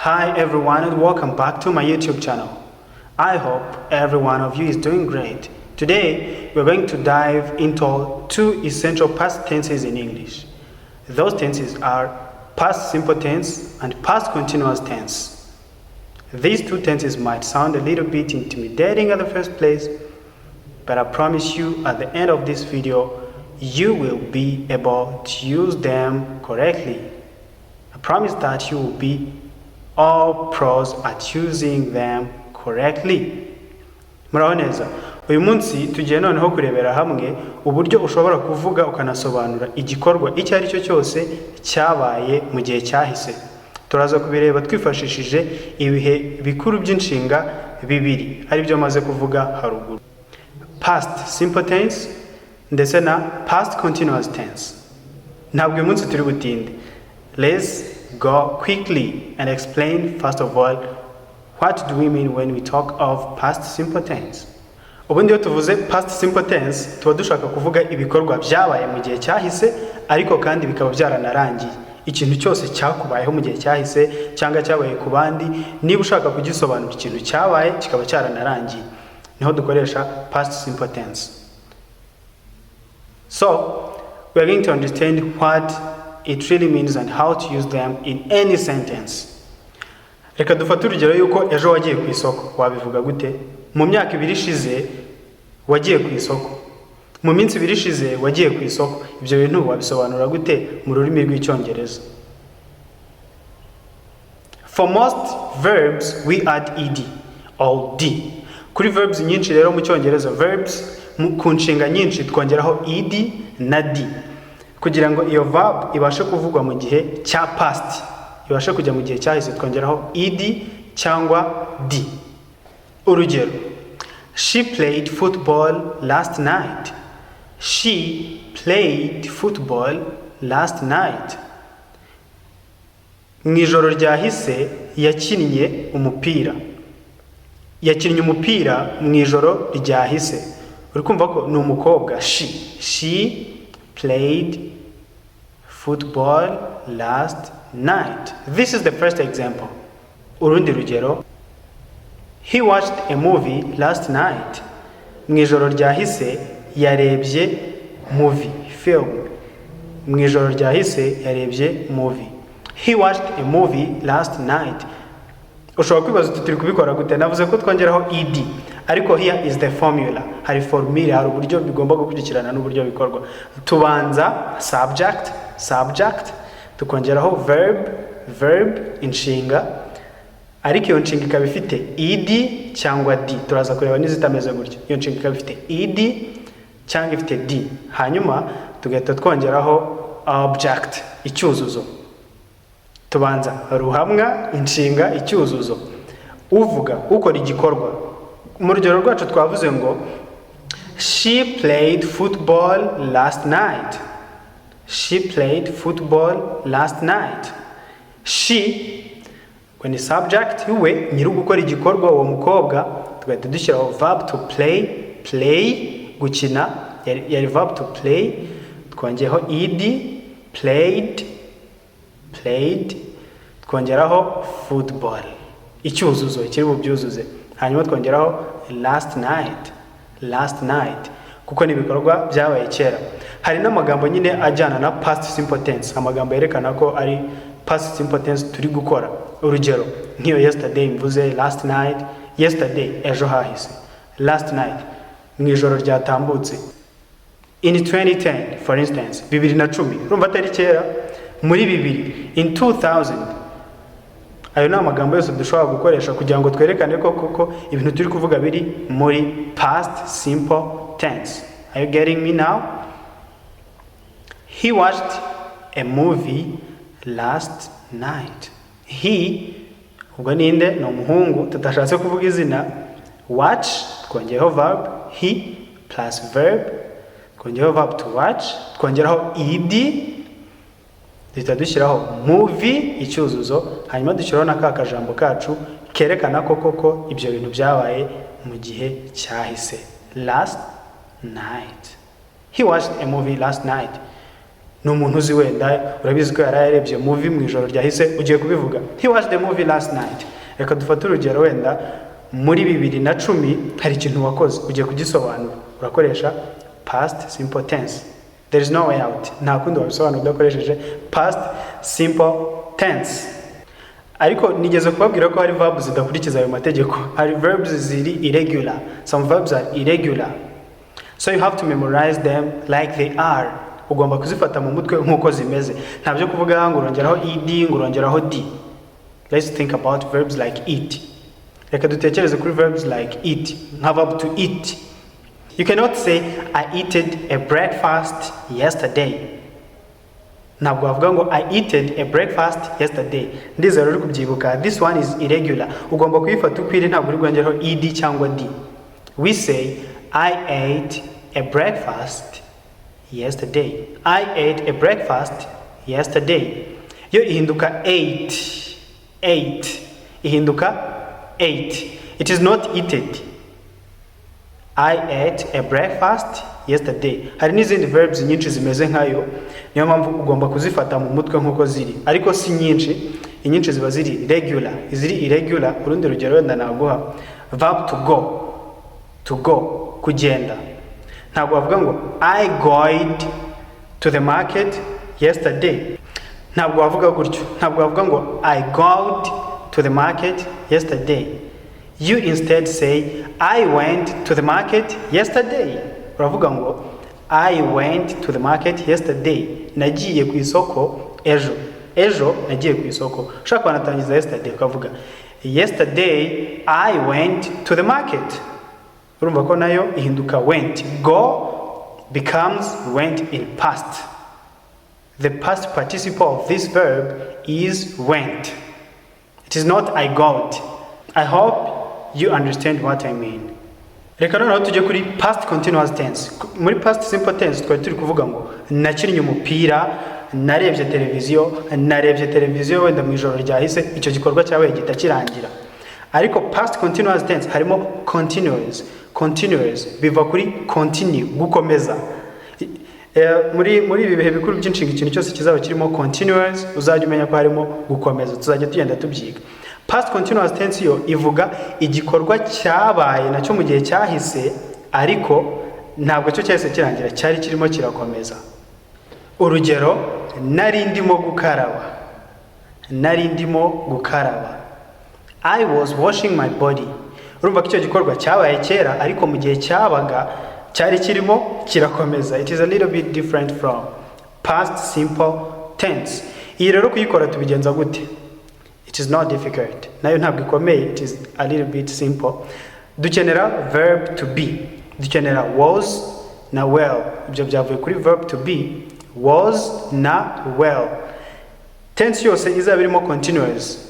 Hi everyone and welcome back to my YouTube channel. I hope every one of you is doing great. Today we're going to dive into two essential past tenses in English. Those tenses are past simple tense and past continuous tense. These two tenses might sound a little bit intimidating at the first place, but I promise you at the end of this video you will be able to use them correctly. I promise that you will be all pros at using them correctly. Muraho neza. Uyu munsi tugiye noneho kurebera hamwe uburyo ushobora kuvuga ukanasobanura igikorwa icyo ari cyo cyose cyabaye mu gihe cyahise. Turaza kubireba twifashishije ibihe bikuru by'inshinga bibiri ari byo maze kuvuga haruguru. Past simple tense ndetse na past continuous tense. Ntabwo uyu munsi turi butinde. Let's go quickly and explain first of all what do we mean when we talk of past simple tense. Ubundi iyo tuvuze past simple tense tuba dushaka kuvuga ibikorwa byabaye mu gihe cyahise ariko kandi bikaba byaranarangiye. Ikintu cyose cyakubayeho mu gihe cyahise cyangwa cyabaye ku bandi, niba ushaka kugisobanura ikintu cyabaye kikaba cyaranarangiye, niho dukoresha past simple tense. So we are going to understand what it really means and how to use them in any sentence. Reka dufate urugero yuko ejo wagiye ku isoko. Wabivuga gute? Mu myaka ibiri ishize wagiye ku isoko. Mu minsi ibiri ishize wagiye ku isoko. Ibyo bintu wabisobanura gute mu rurimi rw'icyongereza? For most verbs we add ed or d. Kuri verbs nyinshi rero mu cyongereza verbs ku nshinga nyinshi twongeraho ed na d kugira ngo iyo verb ibashe kuvugwa mu gihe cya past, ibashe kujya mu gihe cyahise twongeraho ed cyangwa d. Urugero: She played football last night. She played football last night. Mu ijoro ryahise yakinnye umupira. Yakinnye umupira mu ijoro ryahise. Uri kumva ko ni umukobwa. She played football last night. This is the first example. Urundi rugero: He watched a movie last night. Mu ijoro ryahise yarebye movie, film. Mu ijoro ryahise yarebye movie. He watched a movie last night. Ushobora kwibaza turi kubikora gute? Navuze ko twongeraho ed, ariko here is the formula. Hari formula, hari uburyo bigomba gukurikirana n'uburyo bikorwa. Tubanza subject, tukongeraho verb inshinga, ariko iyo nshinga ikaba ifite ed cyangwa d. Turaza kureba n'izitameze gutyo. Iyo nshinga ikaba ifite ed cyangwa ifite d, hanyuma tugahita twongeraho object, icyuzuzo. Tubanza ruhamwa, inshinga, icyuzuzo. Uvuga, ukora igikorwa. Mu rugero rwacu twavuze ngo She played football last night. She played football last night. She, when the subject we nyiri gukora igikorwa uwo mukobwa, tugahita dushyiraho verb to play, gukina, yari verb to play, twongeraho ed, played, twongeraho football, icyuzuzo kiri bubyuzuze, hanyuma twongeraho last night kuko ni ibikorwa byabaye kera. Hari n'amagambo nyine ajyana na past simple tense, amagambo yerekana ko ari past simple tense turi gukora. Urugero nk'iyo yesterday mvuze last night, yesterday ejo hahise, last night mu ijoro ryatambutse. In 2010 for instance, 2010, urumva atari kera, muri 2000, in 2000. Ayo ni amagambo yose dushobora gukoresha kugira ngo twerekane ko koko ibintu turi kuvuga biri muri past simple tense. Are you getting me now? He watched a movie last night. He, ubwo ninde? Ni umuhungu, tutashatse kuvuga izina. Watch, twongeraho verb, he plus verb, twongeraho verb to watch, twongeraho ed, duhita dushyiraho movie, icyuzuzo, hanyuma dushyiraho na ka kajambo kacu kerekana ko koko ibyo bintu byabaye mu gihe cyahise. Last night. He watched a movie last night. ni umuntu uzi wenda urabizi ko yararebye movie mu ijoro ryahise ugiye kubivuga he watched the movie last night. Reka dufate urugero wenda muri 2010 hari ikintu wakoze ugiye kugisobanura urakoresha past simple tense. There is no way out. Nta kundi wabisobanura udakoresheje past simple tense. Ariko nigeze kubabwira ko hari verbs zidakurikiza ayo mategeko. Hari verbs ziri irregular. Some verbs are irregular. So you have to memorize them like they are. Ugomba kuzifata mu mutwe nkuko zimeze. Ntabyo kuvuga ngo urongeraho ed ngo urongeraho d. Let's think about verbs like eat. Reka dutekereze kuri verbs like eat. Nka verb to eat. You cannot say I eated a breakfast yesterday. Ntabwo wavuga ngo I eated a breakfast yesterday. Ndiza rero kubyibuka. This one is irregular. Ugomba kuyifata ukwire ntabwo uri bwongeraho ed cyangwa d. We say I ate a breakfast yesterday. I ate a breakfast yesterday. Yo ihinduka ate. Ihinduka ate. It is not eaten. I ate a breakfast yesterday. Hari n'izindi verbs nyinshi zimeze nkayo, niyo mpamvu ugomba kuzifata mu mutwe nkuko ziri, ariko si nyinshi. Inyinshi ziba ziri regular. Iziri irregular urundi rugero wenda naguha verb to go kugenda. Ntabwo wavuga ngo I going to the market yesterday. Ntabwo wavuga gutyo. Ntabwo wavuga ngo I got to the market yesterday. You instead say I went to the market yesterday. Uravuga ngo I went to the market yesterday. Nagiye ku isoko ejo. Ejo nagiye ku isoko. Ushaka kwanatangiza yesterday ukavuga yesterday I went to the market. Urumva ko nayo ihinduka went. Go becomes went in past. The past participle of this verb is went. It is not I got. I hope you understand what I mean. Reka noneho tujye kuri past continuous tense. Muri past simple tense twari turi kuvuga ngo nakinnye umupira, narebye televiziyo wenda mu ijoro ryahise, icyo gikorwa cyabaye gita kirangira. Ariko past continuous tense harimo continuous biva kuri continue gukomeza. Muri ibi bihe bikuru by'inshinga ikintu cyose kizaba kirimo continuous uzajya umenya ko harimo gukomeza. Tuzajya tugenda tubyiga. Past continuous tense yo ivuga igikorwa cyabaye nacyo mu gihe cyahise, ariko ntabwo cyo cyahise kirangira, cyari kirimo kirakomeza. Urugero, nari ndimo gukaraba. I was washing my body. Urumva ko icyo gikorwa cyabaye kera, ariko mu gihe cyabaga cyari kirimo kirakomeza. It is a little bit different from past simple tense. Iyi rero kuyikora tubigenza gute? It is not difficult. Nayo ntabwo ikomeye, it is a little bit simple. Dukenera verb to be. Dukenera was na well. Ibyo byavuye kuri verb to be, was na well. Tense yose izaba irimo continuous.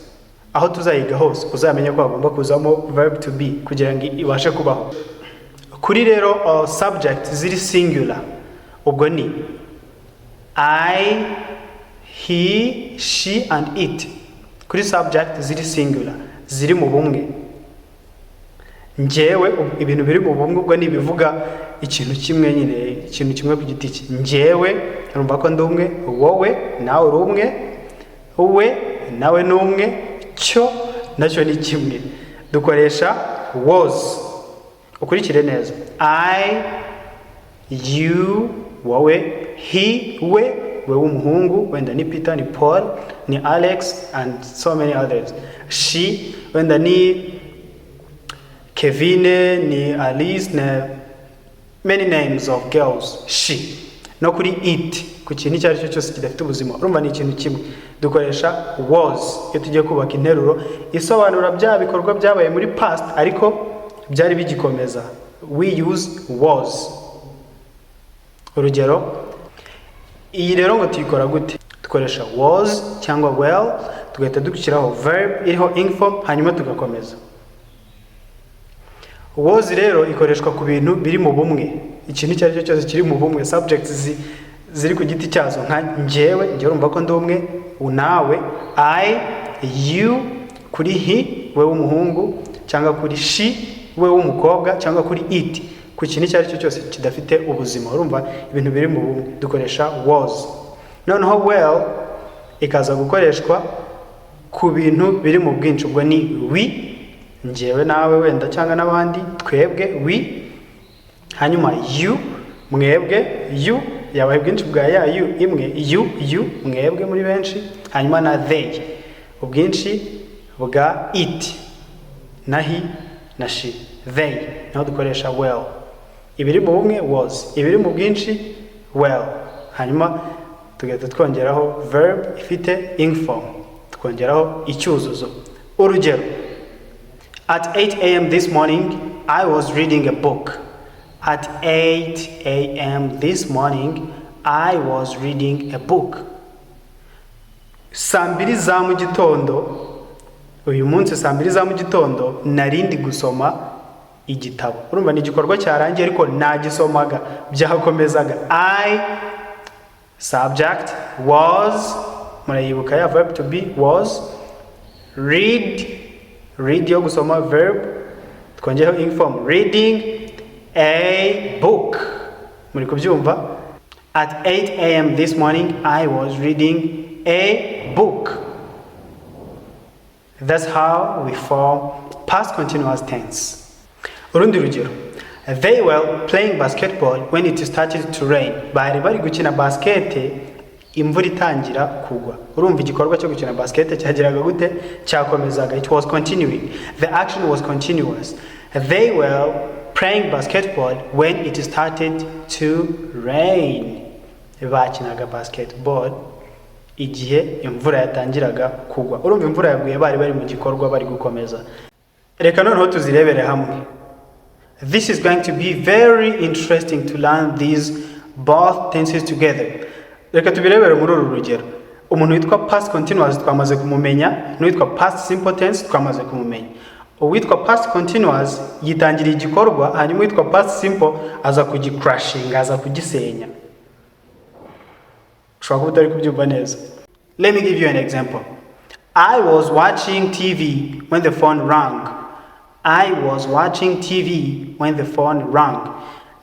Aho tuzayiga hose uzamenya ko hagomba kuzamo verb to be kugira ngo ibashe kubaho. Kuri rero subject ziri singular. Ubwo ni I, he, she and it. Kuri subject ziri singular, ziri mu bumwe. Njyewe, ibintu biri mu bumwe ubwo ni bivuga ikintu kimwe nyine, ikintu kimwe ku giti cye. Njyewe urumva ko ndi umwe, wowe nawe uri umwe, we nawe ni umwe, cyo nacyo ni kimwe. Dukoresha was. Ukurikire neza. I, you, wowe, he, we w'umuhungu, wenda ni Peter, ni Paul, ni Alex and so many others. She, wenda ni Kevin, ni Alice, na many names of girls. She. No kuri it, ku kintu icyo ari cyo cyose kidafite ubuzima, urumva ni ikintu kimwe. Dukoresha was iyo tugiye kubaka interuro isobanura bya bikorwa byabaye muri past ariko byari bigikomeza. We use was. Urugero, iyi rero ngo tuyikora gute? Dukoresha was cyangwa well, tugahita dushyiraho verb iriho ing form, hanyuma tugakomeza. Was rero ikoreshwa ku bintu biri mu bumwe, ikintu icyo ari cyo cyose kiri mu bumwe. Subjects ziri ku giti cyazo, nka njyewe urumva ko ndi umwe, nawe, I, you, kuri he, we w'umuhungu, cyangwa kuri she, we w'umukobwa, cyangwa kuri it, ku kintu icyo ari cyo cyose kidafite ubuzima. Urumva ibintu biri mu bumwe dukoresha was. noneho well ikaza gukoreshwa ku bintu biri mu bwinshi, ubwo ni we, njyewe nawe wenda cyangwa n'abandi, twebwe we, hanyuma you, mwebwe, you yabaye ubwinshi bwa ya you imwe, you mwebwe muri benshi, hanyuma na they ubwinshi bwa it na he na she, they naho dukoresha well. Ibiri mu bumwe was, ibiri mu bwinshi well, hanyuma tugahita twongeraho verb ifite ing form, twongeraho icyuzuzo. Urugero, at 8 a.m. this morning I was reading a book. At 8 a.m. this morning I was reading a book. Saa mbiri za mu gitondo, uyu munsi saa mbiri za mu gitondo narindi gusoma igitabo. Urumva ni igikorwa cyarangiye ariko nagisomaga, byakomezaga. I, subject, was, murayibuka ya verb to be was, read yo gusoma verb, twongeyeho ing form reading, a book. Muri kubyumva? At 8 a.m. this morning I was reading a book. That's how we form past continuous tense. Urundi rugero, they were playing basketball when it started to rain. Bari gukina basket imvura itangira kugwa. Urumva igikorwa cyo gukina basket cyagiraga gute? Cyakomezaga. It was continuing. The action was continuous. They were playing basketball when it started to rain. Bakinaga basketball igihe imvura yatangiraga kugwa. Urumva imvura yaguye bari mu gikorwa bari gukomeza. Reka noneho tuzirebere hamwe. This is going to be very interesting to learn these both tenses together. Reka tubirebere muri uru rugero. Umuntu witwa past continuous twamaze kumumenya, n'uwitwa past simple tense twamaze kumumenya. Uwitwa past continuous yitangira igikorwa, hanyuma uwitwa past simple aza kugicrashing, aza kugisenya. Ushobora kuba utari kubyumva neza. Let me give you an example. I was watching TV when the phone rang. I was watching TV when the phone rang.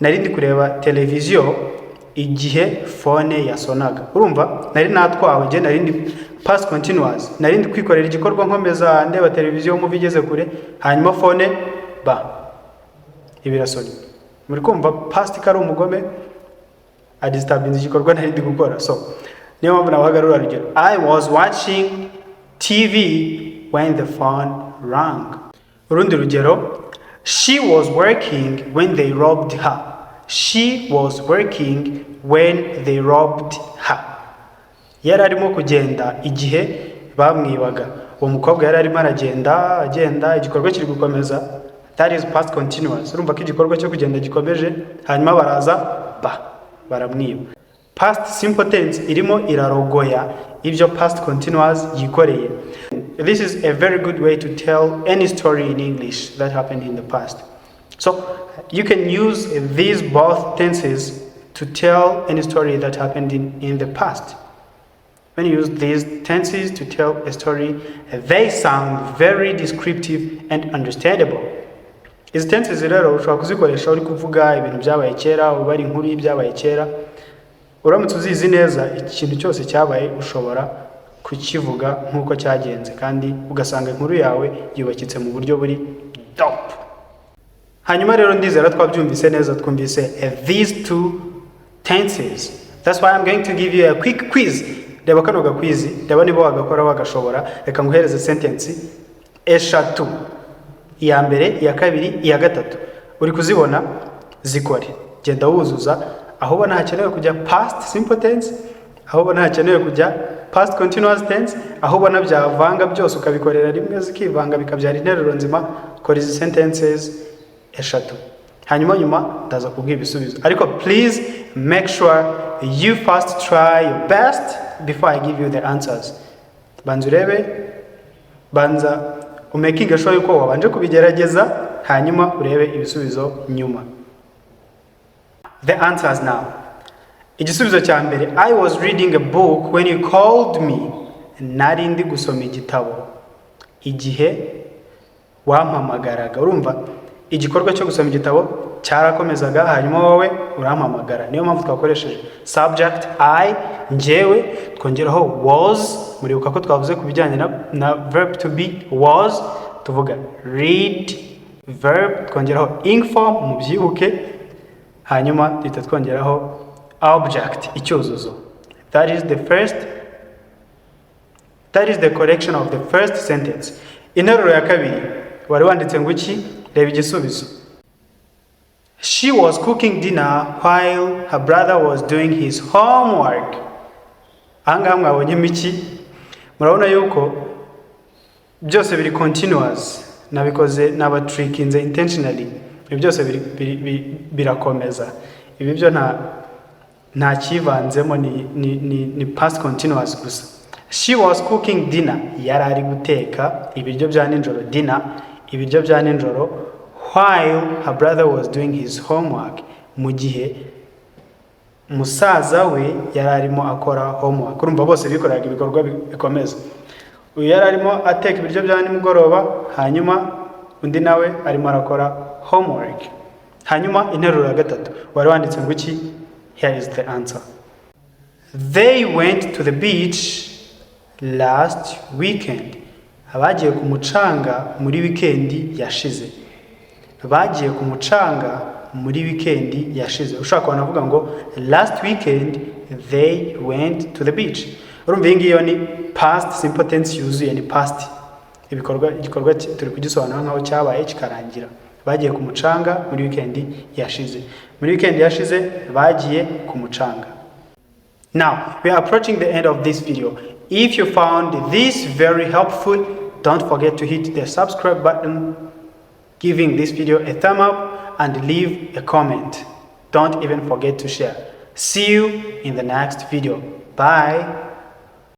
Nari ndi kureba televiziyo igihe phone yasonaga. Urumva? Nari natwawe je nari ndi past continuous. Nari ndi kwikorera igikorwa nkomeza ndeba televiziyo mu vigeze kure, hanyuma phone ibirasoni. Muri kumva past kari umugome adisturbinze igikorwa nari ndi gukora. So niyo mpamvu nabagarura rugero. I was watching TV when the phone rang. Urundi rugero, she was working when they robbed her. She was working when they robbed her. Yari arimo kugenda igihe bamwibaga. Uwo mukobwa yari arimo agenda igikorwa kiri gukomeza. That is past continuous. Urumva ko igikorwa cyo kugenda gikomeje, hanyuma baraza baramwiba. Past simple tense irimo irarogoya ibyo past continuous yikoreye. This is a very good way to tell any story in English that happened in the past. So you can use these both tenses to tell any story that happened in the past. When you use these tenses to tell a story, they sound very descriptive and understandable. Izi tenses rero ushobora kuzikoresha uri kuvuga ibintu byabaye kera, ubari inkuru y'ibyabaye kera. Uramutse uzizi neza ikintu cyose cyabaye ushobora kukivuga nkuko cyagenze kandi ugasanga inkuru yawe yubakitse mu buryo buri top. Hanyuma rero ndizera twabyumvise neza, twumvise these two tenses. That's why I'm going to give you a quick quiz. Reba kano ga quiz, reba niba wagakora wagashobora. Reka nguhereze sentence eshatu. Iya mbere, iya kabiri, iya gatatu. Uri kuzibona zikore. Genda wuzuza aho ubona hakenewe kujya past simple tense, aho ubona hakenewe kujya past continuous tense, aho ubona byavanga byose ukabikorera rimwe zikivanga bikabyara interuro nzima. Kora izi sentences eshatu, hanyuma ndaza kubwira ibisubizo. Ariko please make sure you first try your best before I give you the answers. Banza urebe, banza umakinga sure yuko wabanje kubigerageza, hanyuma urebe ibisubizo nyuma. The answers now. Igisubizo cya mbere, I was reading a book when you called me. Nari ndi gusoma igitabo igihe wampamagaraga. Urumva igikorwa cyo gusoma igitabo cyarakomezaga, hanyuma wowe urampamagara. Niyo mpamvu twakoresheje subject I, njyewe, twongeraho was. Muribuka ko twavuze ku bijyanye na verb to be was, tuvuga read verb, twongeraho ing form, mubyibuke, hanyuma duhita twongeraho object, icyuzuzo. That is the correction of the first sentence. Interuro ya kabiri wari wanditse ngo iki? Reba igisubizo. She was cooking dinner while her brother was doing his homework. Ahangaha mwabonyemo iki? Murabona yuko byose biri continuous, nabikoze nabatrikinze intentionally. Ibi byose birakomeza. Ibi byo nta kivanzemo, ni past continuous gusa. She was cooking dinner, yari ari guteka ibiryo bya nijoro, dinner, ibiryo bya nijoro, while her brother was doing his homework, mu gihe musaza we yari arimo akora homework. Urumva bose bikoraga ibikorwa bikomeza. Uyu yari arimo ateka ibiryo bya nimugoroba, hanyuma undi nawe arimo arakora homework. Hanyuma interuro ya gatatu wari wanditse ngo iki? Here is the answer. They went to the beach last weekend. Abagiye ku mucanga muri weekend yashize. Bagiye ku mucanga muri weekend yashize. Ushaka kubona avuga ngo last weekend they went to the beach. Urumva iyi ngiyo ni past simple tense yuzuye, ni past. Igikorwa turi kugisobanura nkaho cyabaye kikarangira. Bagiye ku mucanga muri weekend yashize. Muri weekend yashize bagiye ku mucanga. Now, we are approaching the end of this video. If you found this very helpful, don't forget to hit the subscribe button, giving this video a thumb up, and leave a comment. Don't even forget to share. See you in the next video. Bye.